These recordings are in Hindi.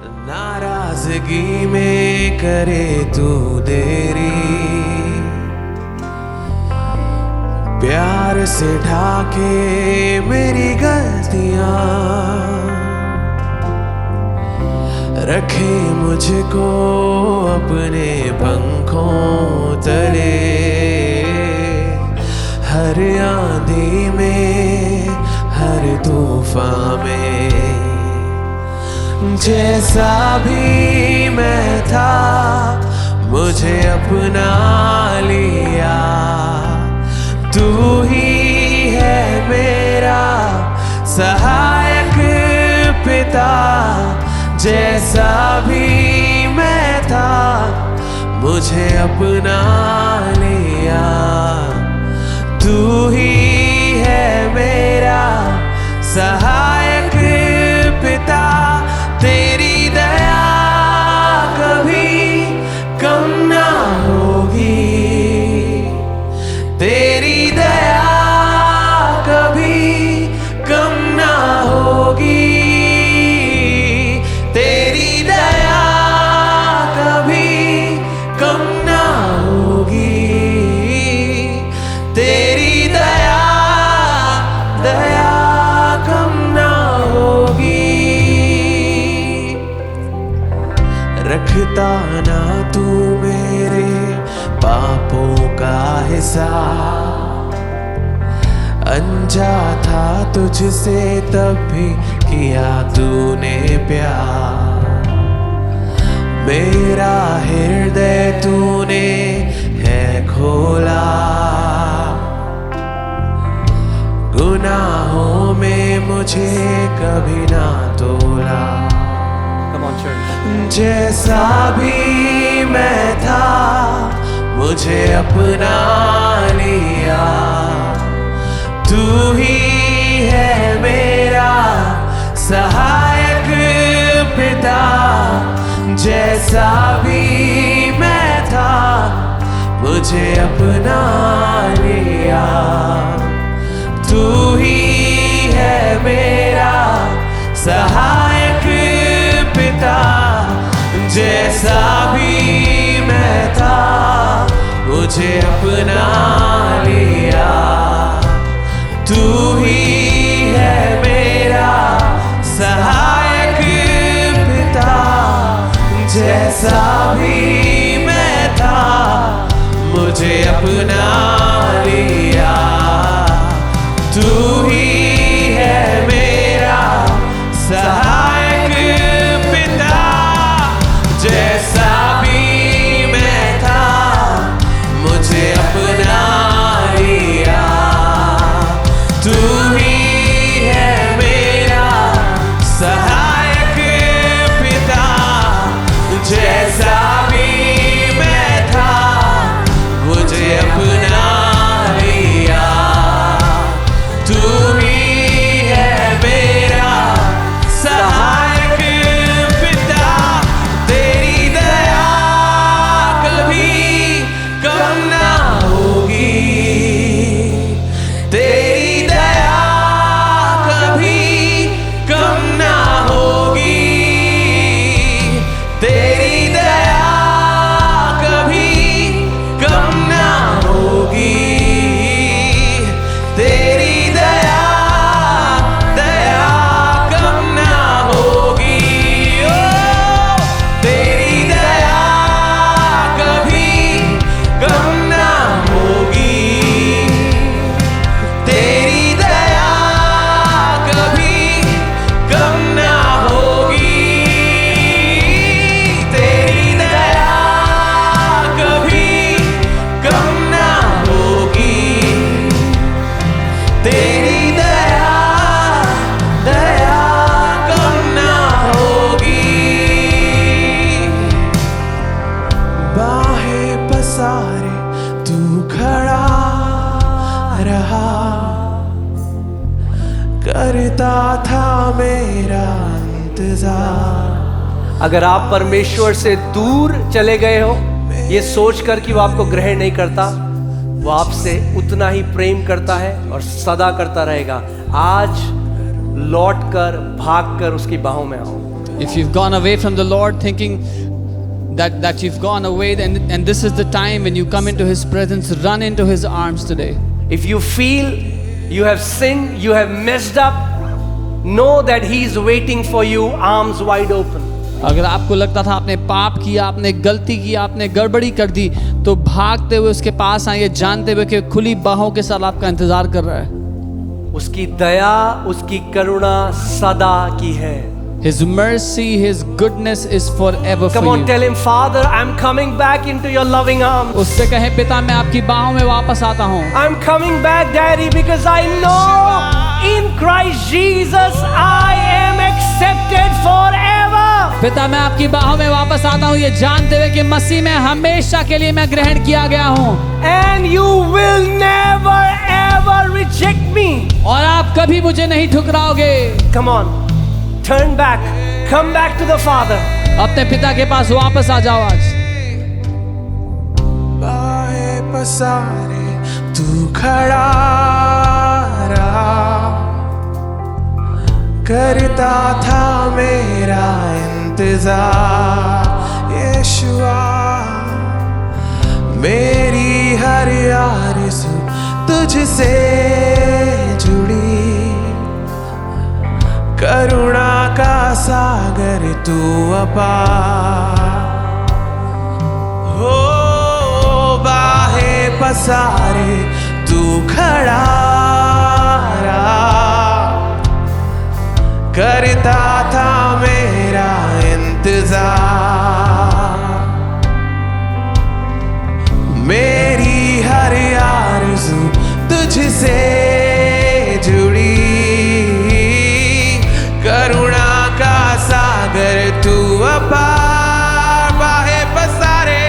नाराजगी में करे तू देरी, प्यार से ढाके मेरी गलतियां, रखे मुझको अपने पंखों तले। हर आंधी में हर तूफान में जैसा भी मैं था मुझे अपना लिया। तू ही है मेरा सहायक पिता, जैसा भी मैं था मुझे अपना लिया। तू ही है मेरा सहायक पिता, तेरी दया कभी कम ना होगी, तेरी दया कभी कम ना होगी, तेरी दया कभी कम ना होगी, तेरी दया दया कम ना होगी। रखता ना तू मेरे पापों का हिसाब, अनजा था तुझसे तब भी किया तूने प्यार। मेरा हृदय तूने है खोला, गुनाहों में मुझे कभी ना तोला। जैसा भी मैं था मुझे अपना लिया। तू ही है मेरा सहायक पिता, जैसा भी मैं था मुझे अपना लिया। तू ही है मेरा सहायक पिता, जैसा भी मैं था मुझे अपना लिया। तू ही है मेरा सहायक पिता, जैसा भी मैं था मुझे अपना लिया। तू ही है मेरा सहायक पिता, जैसा भी मैं था मुझे अपना लिया। तू ही है मेरा सहायक पिता, जैसा भी मैं था मुझे अपना लिया। तू ही है मेरा सहायक पिता, तेरी दया कभी कम ना होगी, तेरी दया कभी कम ना होगी, तेरी दया कभी कम ना होगी, तेरी दया दया कम ना होगी। ओ तेरी दया कभी कम ना होगी, तेरी दया कभी कम ना होगी, तेरी दया कभी कम ना होगी, तेरी दया दया कम ना होगी। बाहें पसारे तू खड़ा रहा, करता था मेरा इंतजार। अगर आप परमेश्वर से दूर चले गए हो ये सोचकर कि वो आपको ग्रहण नहीं करता, वो आपसे उतना ही प्रेम करता है और सदा करता रहेगा। आज लौट कर भाग कर उसकी बाहों में आओ। If you've gone away from the Lord thinking that you've gone away, and this is the time when you come into His presence, run into His arms today. If you feel you have sinned, you have messed up, know that He is waiting for you, arms wide open. अगर आपको लगता था आपने पाप किया, आपने गलती की, आपने गड़बड़ी कर दी, तो भागते हुए उसके पास आइए, जानते हुए कि खुली बाहों के साथ आपका इंतजार कर रहा है। उसकी दया, उसकी करुणा सदा की है। His mercy, His goodness is forever for Come on, you. tell Him, Father, I'm coming back into your loving arms. उससे कहें, पिता मैं आपकी बाहों में वापस आता हूँ। I'm coming back, Daddy, because I know in Christ Jesus I am accepted forever. पिता मैं आपकी बाहों में वापस आता हूँ, ये जानते हुए कि मसीह में हमेशा के लिए मैं ग्रहण किया गया हूँ। And you will never ever reject me. और आप कभी मुझे नहीं ठुकराओगे। Come on, turn back, come back to the Father. अपने पिता के पास वापस आ जाओ आज। बाहें पसारे तू खड़ा रहा, करता था मेरा इंतजार। यीशुआ, मेरी हर आरज़ू तुझसे जुड़ी, करुणा का सागर तू अपार। हो बाहें पसारे तू खड़ा रहा, करता था मेरा इंतजार। मेरी हर आरज़ू तुझसे जुड़ी, करुणा का सागर तू अपार। बाहें पसारे,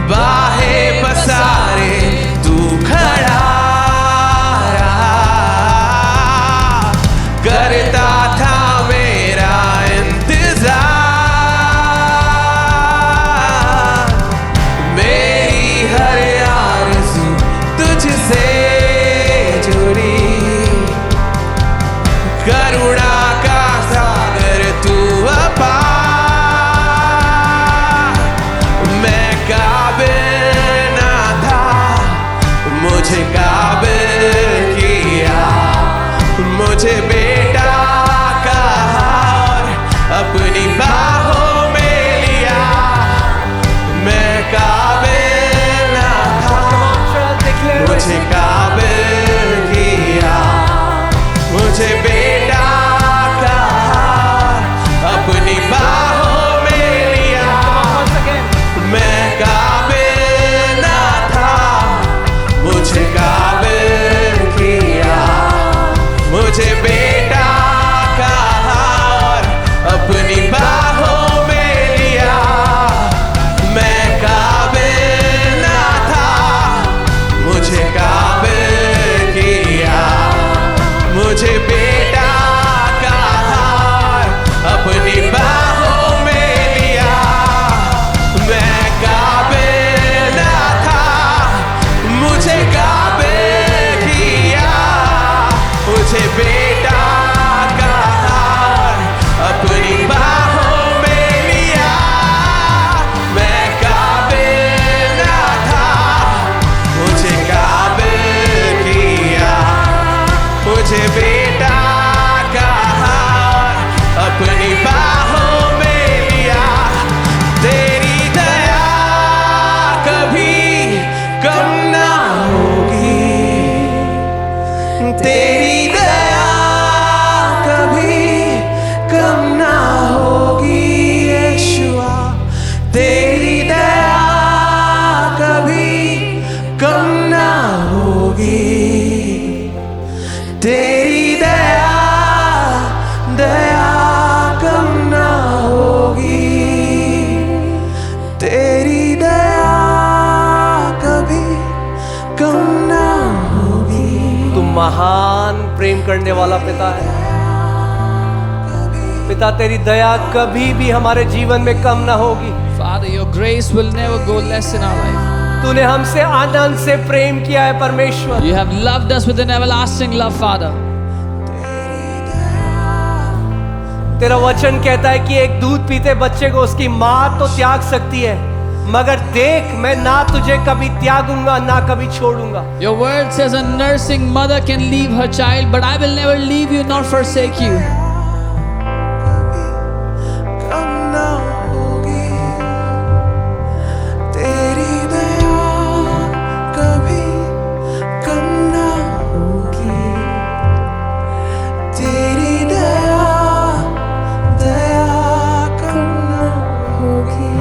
बाहें पसारे तू खड़ा रहा, करता था मेरा इंतजार। मेरी हर आरज़ू तुझसे जुड़ी, करुणा का सागर तू अपार। मैं काबिल ना था, मुझे काबिल किया, मुझे बेटा कहा और अपनी बाहों में लिया। मैं काबिल ना था, मुझे काबिल किया, मुझे बेटा कहा, अपनी बाहों में लिया। मैं काबिल ना था, मुझे काबिल किया, मुझे बेटा कहा और अपनी बाहों में लिया। मैं काबिल ना था, मुझे काबिल किया, मुझे बेटा कहा और अपनी बाहों में लिया। मैं काबिल ना था, मुझे काबिल किया, मुझे बेटा कहा और अपनी बाहों में लिया। मैं काबिल ना था, मुझे काबिल किया, मुझे बेटा कहा और अपनी बाहों में लिया। तेरी दया कभी कम ना होगी, तेरी दया कभी कम ना होगी। यीशुआ, तेरी दया कभी कम ना होगी। तेरी दया, दया कम ना होगी। तेरी दया कभी कम ना होगी। तुम महान प्रेम करने वाला पिता है। पिता, तेरी दया कभी भी हमारे जीवन में कम ना होगी। Father, your grace will never go less in our life. तूने हमसे आनंद से प्रेम किया है परमेश्वर। You have loved us with an everlasting love, Father. तेरा वचन कहता है कि एक दूध पीते बच्चे को उसकी माँ तो त्याग सकती है, मगर देख मैं ना तुझे कभी त्यागूंगा ना कभी छोड़ूंगा। Your word says a nursing mother can leave her child, but I will never leave you nor forsake you. कम ना होगी तेरी दया, कभी कम ना होगी तेरी दया, दया कम ना होगी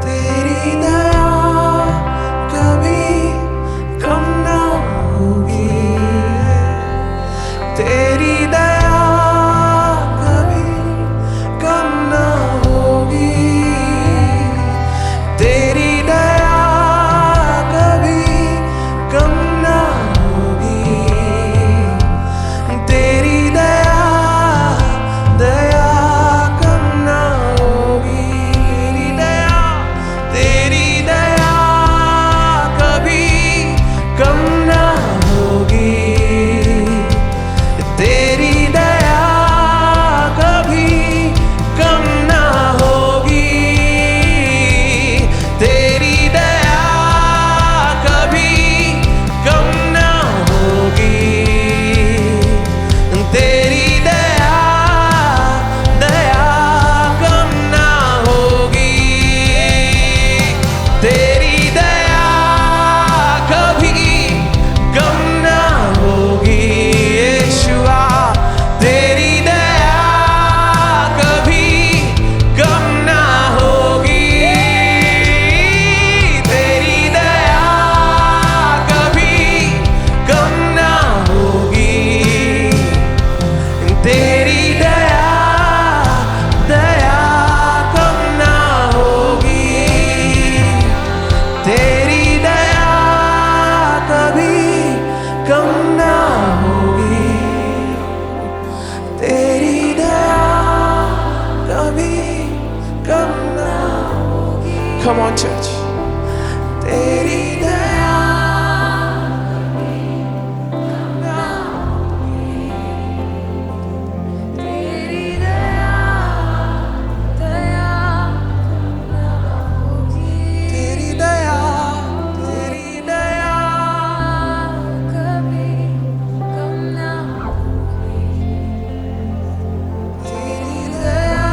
तेरी दया, कभी कम ना होगी तेरी दया, कभी कम ना होगी तेरी दया, कभी कम ना होगी तेरी दया, दया कम ना होगी तेरी दया, कभी कम ना होगी तेरी दया, कभी कम ना होगी तेरी दया, कभी कम ना होगी तेरी दया, दया कम ना होगी तेरी दया, कभी कम ना होगी यीशुआ तेरी दया, कभी कम ना होगी तेरी दया, कभी कम ना होगी तेरी दया, दया कम ना होगी तेरी दया, कभी कम ना होगी तेरी दया, कभी कम ना होगी। Come on church. तेरी दया, तेरी दया, दया ना होगी तेरी दया, तेरी दया, कभी कम ना होगी तेरी दया,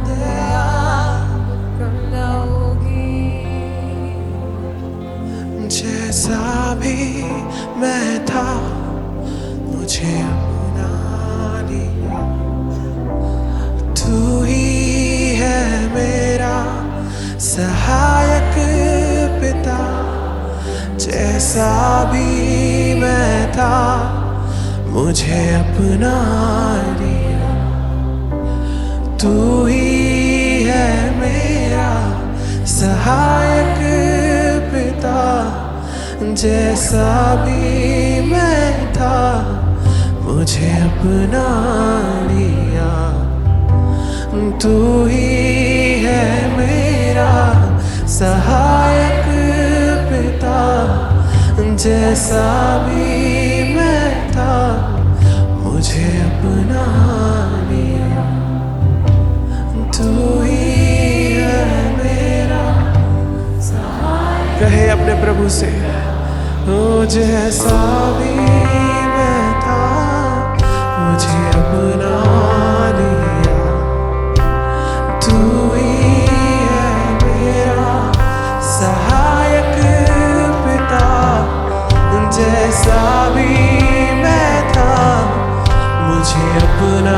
दया कम ना होगी जैसा भी मैं था मुझे अपना लिया, तू ही है मेरा सहायक पिता। जैसा भी मैं था मुझे अपना लिया, तू ही है मेरा सहायक पिता। जैसा भी मैं था मुझे अपना लिया, तू ही है मेरा सहायक पिता। जैसा भी मैं था मुझे अपना लिया, तू ही है मेरा सहायक। कहे अपने प्रभु से, ओ जैसा भी मैं था मुझे अपना लिया, तू ही है मेरा सहायक पिता। जैसा भी मैं था मुझे अपना